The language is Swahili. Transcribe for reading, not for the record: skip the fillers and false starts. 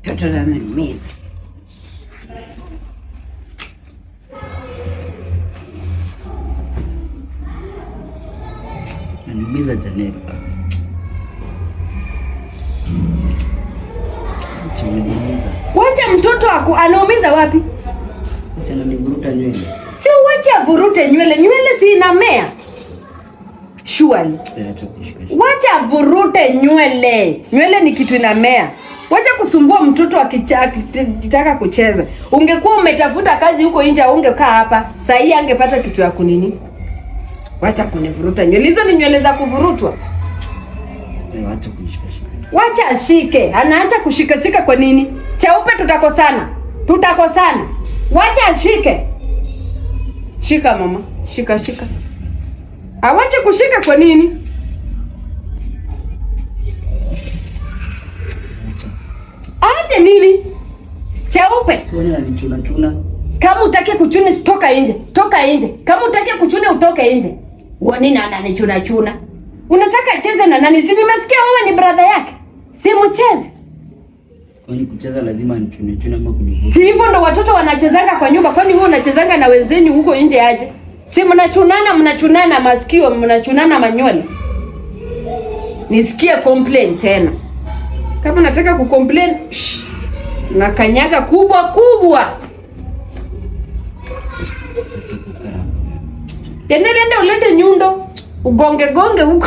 Toto ananiumiza. Ananiumiza Janelle. Wacha mtoto wako anaumiza wapi? Sasa ananivuruta nywele. Si wacha vurute nywele. Nywele si inamea. Surely. Wacha vurute nywele. Nywele ni kitu inamea. Wacha kusumbua mtoto akitaka kucheza. Ungekuwa umetafuta kazi huko nje, ungekaa hapa. Sasa hii angepata kitu ya kunini? Wacha kunivuruta nywele. Hizo ni nywele za kuvurutwa. Wacha kunishikashika. Wacha ashike. Anaacha kushikashika kwa nini? Cheupe tutakosana. Tutakosana. Wacha ashike. Shika mama. Shika. Awache kushika kwa nini? Aje nini? Cheupe. Tuone anachuna. Kama utake kuchuna toka nje. Toka nje. Kama utake kuchuna utoke nje. Uone nani anachuna. Unataka acheze na nani? Si nimesikia wewe ni brother yake. Si mcheze. Kwani kucheza lazima nichune ama kunivuta? Si hivyo ndo watoto wanachezanga kwa nyumba. Kwani wewe unachezanga na wenzenyu huko nje aje? Si mnachunana masikio, mnachunana manywele. Nisikie complain tena. Kama nataka kucomplain, na kanyaga kubwa. Tena nenda ulete nyundo, ugonge huko.